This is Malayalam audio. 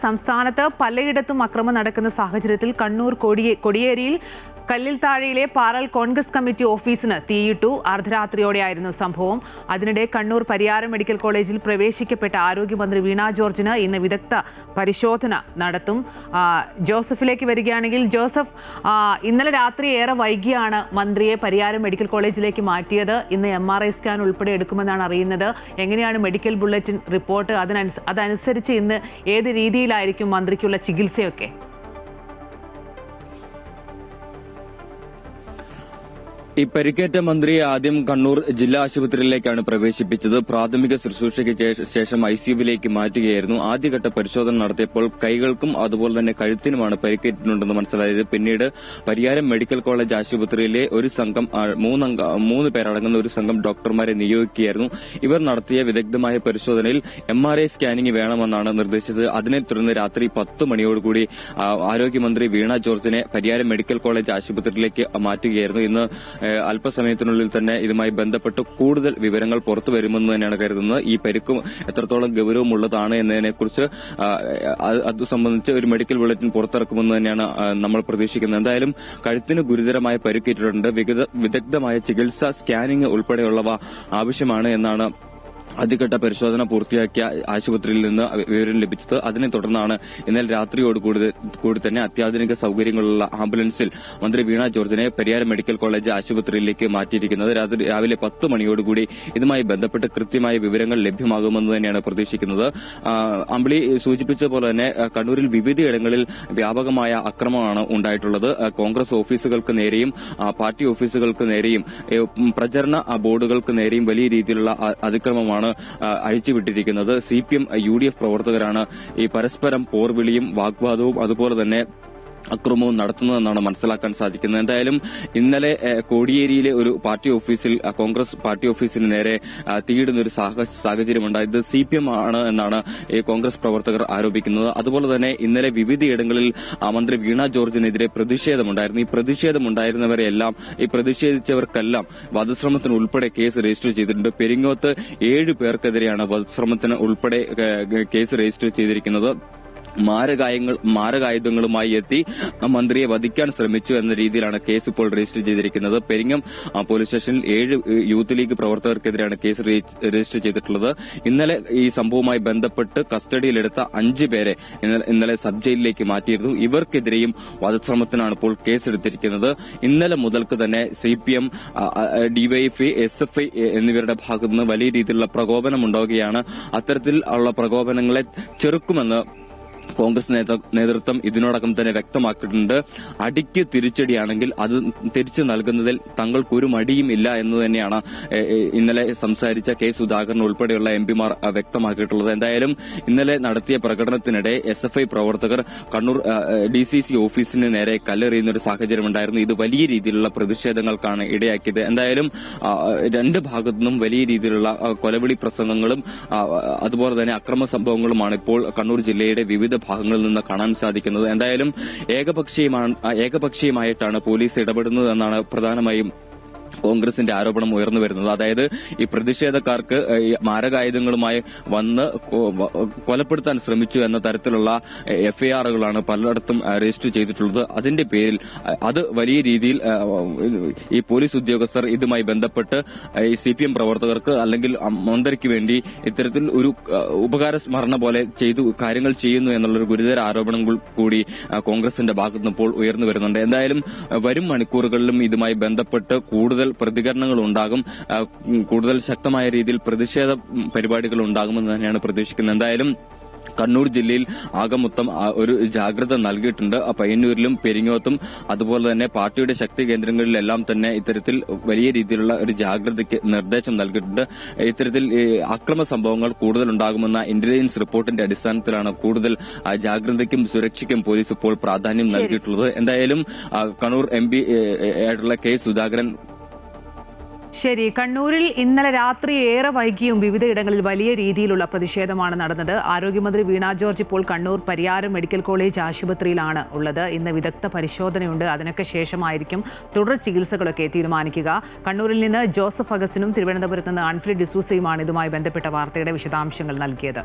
സംസ്ഥാനത്ത് പലയിടത്തും അക്രമം നടക്കുന്ന സാഹചര്യത്തിൽ കണ്ണൂർ കൊടിയേരിയിൽ കല്ലിൽത്താഴയിലെ പാറൽ കോൺഗ്രസ് കമ്മിറ്റി ഓഫീസിന് തീയിട്ടു. അർദ്ധരാത്രിയോടെയായിരുന്നു സംഭവം. അതിനിടെ കണ്ണൂർ പരിയാരം മെഡിക്കൽ കോളേജിൽ പ്രവേശിക്കപ്പെട്ട ആരോഗ്യമന്ത്രി വീണ ജോർജിന് ഇന്ന് വിദഗ്ധ പരിശോധന നടത്തും. ജോസഫിലേക്ക് വരികയാണെങ്കിൽ, ജോസഫ്, ഇന്നലെ രാത്രി ഏറെ വൈകിയാണ് മന്ത്രിയെ പരിയാരം മെഡിക്കൽ കോളേജിലേക്ക് മാറ്റിയത്. ഇന്ന് MRI സ്കാൻ ഉൾപ്പെടെ എടുക്കുമെന്നാണ് അറിയുന്നത്. എങ്ങനെയാണ് മെഡിക്കൽ ബുള്ളറ്റിൻ റിപ്പോർട്ട്? അതനുസരിച്ച് ഇന്ന് ഏത് രീതിയിലായിരിക്കും മന്ത്രിക്കുള്ള ചികിത്സയൊക്കെ? ഈ പരിക്കേറ്റ മന്ത്രിയെ ആദ്യം കണ്ണൂർ ജില്ലാ ആശുപത്രിയിലേക്കാണ് പ്രവേശിപ്പിച്ചത്. പ്രാഥമിക ശുശ്രൂഷയ്ക്ക് ശേഷം ICUവിലേക്ക് മാറ്റുകയായിരുന്നു. ആദ്യഘട്ട പരിശോധന നടത്തിയപ്പോൾ കൈകൾക്കും അതുപോലെ തന്നെ കഴുത്തിനുമാണ് പരിക്കേറ്റിട്ടുണ്ടെന്ന് മനസ്സിലായത്. പിന്നീട് പരിയാരം മെഡിക്കൽ കോളേജ് ആശുപത്രിയിലെ ഒരു സംഘം 3 പേരടങ്ങുന്ന ഒരു സംഘം ഡോക്ടർമാരെ നിയോഗിക്കുകയായിരുന്നു. ഇവർ നടത്തിയ വിദഗ്ധമായ പരിശോധനയിൽ MRI സ്കാനിംഗ് വേണമെന്നാണ് നിർദ്ദേശിച്ചത്. അതിനെ തുടർന്ന് രാത്രി 10 മണിയോടുകൂടി ആരോഗ്യമന്ത്രി വീണ ജോർജിനെ പരിയാരം മെഡിക്കൽ കോളേജ് ആശുപത്രിയിലേക്ക് മാറ്റുകയായിരുന്നു. ഇന്ന് അല്പസമയത്തിനുള്ളിൽ തന്നെ ഇതുമായി ബന്ധപ്പെട്ട് കൂടുതൽ വിവരങ്ങൾ പുറത്തു വരുമെന്ന് തന്നെയാണ് കരുതുന്നത്. ഈ പരിക്കും എത്രത്തോളം ഗൗരവമുള്ളതാണ് എന്നതിനെക്കുറിച്ച് അത് സംബന്ധിച്ച് ഒരു മെഡിക്കൽ ബുള്ളറ്റിൻ പുറത്തിറക്കുമെന്ന് തന്നെയാണ് നമ്മൾ പ്രതീക്ഷിക്കുന്നത്. എന്തായാലും കഴുത്തിന് ഗുരുതരമായ പരിക്കേറ്റിട്ടുണ്ട്. വിദഗ്ധമായ ചികിത്സ, സ്കാനിംഗ് ഉൾപ്പെടെയുള്ളവ ആവശ്യമാണ് എന്നാണ് ആദ്യഘട്ട പരിശോധന പൂർത്തിയാക്കിയ ആശുപത്രിയിൽ നിന്ന് വിവരം ലഭിച്ചത്. അതിനെ തുടർന്നാണ് ഇന്നലെ രാത്രിയോടുകൂടി തന്നെ അത്യാധുനിക സൌകര്യങ്ങളുള്ള ആംബുലൻസിൽ മന്ത്രി വീണ ജോർജിനെ പരിയാരം മെഡിക്കൽ കോളേജ് ആശുപത്രിയിലേക്ക് മാറ്റിയിരിക്കുന്നത്. രാവിലെ 10 മണിയോടുകൂടി ഇതുമായി ബന്ധപ്പെട്ട് കൃത്യമായ വിവരങ്ങൾ ലഭ്യമാകുമെന്ന് തന്നെയാണ് പ്രതീക്ഷിക്കുന്നത്. അമ്പിളി സൂചിപ്പിച്ച പോലെ തന്നെ കണ്ണൂരിൽ വിവിധയിടങ്ങളിൽ വ്യാപകമായ അക്രമമാണ് ഉണ്ടായിട്ടുള്ളത്. കോൺഗ്രസ് ഓഫീസുകൾക്ക് നേരെയും പാർട്ടി ഓഫീസുകൾക്ക് നേരെയും പ്രചരണ ബോർഡുകൾക്ക് നേരെയും വലിയ രീതിയിലുള്ള അതിക്രമമാണ് അഴിച്ചുവിട്ടിരിക്കുന്നത്. CPM UDF പ്രവർത്തകരാണ് ഈ പരസ്പരം പോർവിളിയും വാഗ്വാദവും അതുപോലെ തന്നെ അക്രമവും നടത്തുന്നതെന്നാണ് മനസ്സിലാക്കാൻ സാധിക്കുന്നത്. എന്തായാലും ഇന്നലെ കോടിയേരിയിലെ ഒരു പാർട്ടി ഓഫീസിൽ, കോൺഗ്രസ് പാർട്ടി ഓഫീസിന് നേരെ തീയിടുന്ന ഒരു സാഹചര്യമുണ്ടായത് CPM ആണ് എന്നാണ് ഈ കോൺഗ്രസ് പ്രവർത്തകർ ആരോപിക്കുന്നത്. അതുപോലെ തന്നെ ഇന്നലെ വിവിധയിടങ്ങളിൽ മന്ത്രി വീണ ജോർജിനെതിരെ പ്രതിഷേധമുണ്ടായിരുന്നു. ഈ പ്രതിഷേധമുണ്ടായിരുന്നവരെല്ലാം, ഈ പ്രതിഷേധിച്ചവർക്കെല്ലാം വധശ്രമത്തിന് ഉൾപ്പെടെ കേസ് രജിസ്റ്റർ ചെയ്തിട്ടുണ്ട്. പെരിങ്ങോത്ത് 7 പേർക്കെതിരെയാണ് വധശ്രമത്തിന് ഉൾപ്പെടെ കേസ് രജിസ്റ്റർ ചെയ്തിരിക്കുന്നത്. മാരകായുധങ്ങളുമായി എത്തി മന്ത്രിയെ വധിക്കാൻ ശ്രമിച്ചു എന്ന രീതിയിലാണ് കേസ് ഇപ്പോൾ രജിസ്റ്റർ ചെയ്തിരിക്കുന്നത്. പെരിങ്ങം പോലീസ് സ്റ്റേഷനിൽ 7 യൂത്ത് ലീഗ് പ്രവർത്തകർക്കെതിരെയാണ് കേസ് രജിസ്റ്റർ ചെയ്തിട്ടുള്ളത്. ഇന്നലെ ഈ സംഭവവുമായി ബന്ധപ്പെട്ട് കസ്റ്റഡിയിലെടുത്ത 5 പേരെ ഇന്നലെ സബ് ജയിലിലേക്ക് മാറ്റിയിരുന്നു. ഇവർക്കെതിരെയും വധശ്രമത്തിനാണ് ഇപ്പോൾ കേസെടുത്തിരിക്കുന്നത്. ഇന്നലെ മുതൽക്ക് തന്നെ CPM, DYFI, SFI എന്നിവരുടെ ഭാഗത്തുനിന്ന് വലിയ രീതിയിലുള്ള പ്രകോപനം ഉണ്ടാവുകയാണ്. അത്തരത്തിൽ ഉള്ള പ്രകോപനങ്ങളെ ചെറുക്കുമെന്ന് കോൺഗ്രസ് നേതൃത്വം ഇതിനോടകം തന്നെ വ്യക്തമാക്കിയിട്ടുണ്ട്. അടിക്ക് തിരിച്ചടിയാണെങ്കിൽ അത് തിരിച്ചു നൽകുന്നതിൽ തങ്ങൾക്കൊരു മടിയും ഇല്ല എന്ന് തന്നെയാണ് ഇന്നലെ സംസാരിച്ച K സുധാകരൻ ഉൾപ്പെടെയുള്ള MPമാർ വ്യക്തമാക്കിയിട്ടുള്ളത്. എന്തായാലും ഇന്നലെ നടത്തിയ പ്രകടനത്തിനിടെ SFI പ്രവർത്തകർ കണ്ണൂർ DCC ഓഫീസിന് നേരെ കല്ലെറിയുന്ന ഒരു സാഹചര്യമുണ്ടായിരുന്നു. ഇത് വലിയ രീതിയിലുള്ള പ്രതിഷേധങ്ങൾക്കാണ് ഇടയാക്കിയത്. എന്തായാലും 2 ഭാഗത്തുനിന്നും വലിയ രീതിയിലുള്ള കൊലവിളി പ്രസംഗങ്ങളും അതുപോലെ തന്നെ അക്രമ സംഭവങ്ങളുമാണ് ഇപ്പോൾ കണ്ണൂർ ജില്ലയുടെ വിവിധ ഭാഗങ്ങളിൽ നിന്ന് കാണാൻ സാധിക്കുന്നത്. എന്തായാലും ഏകപക്ഷീയമായിട്ടാണ് പോലീസ് ഇടപെടുന്നതെന്നാണ് പ്രധാനമായും കോൺഗ്രസിന്റെ ആരോപണം ഉയർന്നു വരുന്നത്. അതായത് ഈ പ്രതിഷേധക്കാർക്ക് മാരകായുധങ്ങളുമായി വന്ന് കൊലപ്പെടുത്താൻ ശ്രമിച്ചു എന്ന തരത്തിലുള്ള FIRകളാണ് പലയിടത്തും രജിസ്റ്റർ ചെയ്തിട്ടുള്ളത്. അതിന്റെ പേരിൽ അത് വലിയ രീതിയിൽ ഈ പോലീസ് ഉദ്യോഗസ്ഥർ ഇതുമായി ബന്ധപ്പെട്ട് ഈ CPM പ്രവർത്തകർക്ക് അല്ലെങ്കിൽ മന്ത്രിക്ക് വേണ്ടി ഇത്തരത്തിൽ ഒരു ഉപകാര സ്മരണ പോലെ കാര്യങ്ങൾ ചെയ്യുന്നു എന്നുള്ളൊരു ഗുരുതര ആരോപണങ്ങൾ കൂടി കോൺഗ്രസിന്റെ ഭാഗത്തുനിന്ന് ഇപ്പോൾ ഉയർന്നു വരുന്നുണ്ട്. എന്തായാലും വരും മണിക്കൂറുകളിലും ഇതുമായി ബന്ധപ്പെട്ട് കൂടുതൽ പ്രതികരണങ്ങൾ ഉണ്ടാകും. കൂടുതൽ ശക്തമായ രീതിയിൽ പ്രതിഷേധ പരിപാടികൾ ഉണ്ടാകുമെന്ന് തന്നെയാണ് പ്രതീക്ഷിക്കുന്നത്. എന്തായാലും കണ്ണൂർ ജില്ലയിൽ ആകെ മൊത്തം ഒരു ജാഗ്രത നൽകിയിട്ടുണ്ട്. പയ്യന്നൂരിലും പെരിങ്ങോത്തും അതുപോലെ തന്നെ പാർട്ടിയുടെ ശക്തി കേന്ദ്രങ്ങളിലെല്ലാം തന്നെ ഇത്തരത്തിൽ വലിയ രീതിയിലുള്ള ഒരു ജാഗ്രതയ്ക്ക് നിർദ്ദേശം നൽകിയിട്ടുണ്ട്. ഇത്തരത്തിൽ അക്രമ സംഭവങ്ങൾ കൂടുതൽ ഉണ്ടാകുമെന്ന ഇന്റലിജൻസ് റിപ്പോർട്ടിന്റെ അടിസ്ഥാനത്തിലാണ് കൂടുതൽ ജാഗ്രതയ്ക്കും സുരക്ഷയ്ക്കും പോലീസ് ഇപ്പോൾ പ്രാധാന്യം നൽകിയിട്ടുള്ളത്. എന്തായാലും കണ്ണൂർ MP ആയിട്ടുള്ള K സുധാകരൻ. ശരി, കണ്ണൂരിൽ ഇന്നലെ രാത്രി ഏറെ വൈകിയും വിവിധയിടങ്ങളിൽ വലിയ രീതിയിലുള്ള പ്രതിഷേധമാണ് നടന്നത്. ആരോഗ്യമന്ത്രി വീണ ജോർജ് ഇപ്പോൾ കണ്ണൂർ പരിയാരം മെഡിക്കൽ കോളേജ് ആശുപത്രിയിലാണ് ഉള്ളത്. ഇന്ന് വിദഗ്ധ പരിശോധനയുണ്ട്. അതിനൊക്കെ ശേഷമായിരിക്കും തുടർ ചികിത്സകളൊക്കെ തീരുമാനിക്കുക. കണ്ണൂരിൽ നിന്ന് ജോസഫ് അഗസ്റ്റിനും തിരുവനന്തപുരത്ത് നിന്ന് ആൻഫ്ലി ഡിസൂസയുമാണ് ഇതുമായി ബന്ധപ്പെട്ട വാർത്തയുടെ വിശദാംശങ്ങൾ നൽകിയത്.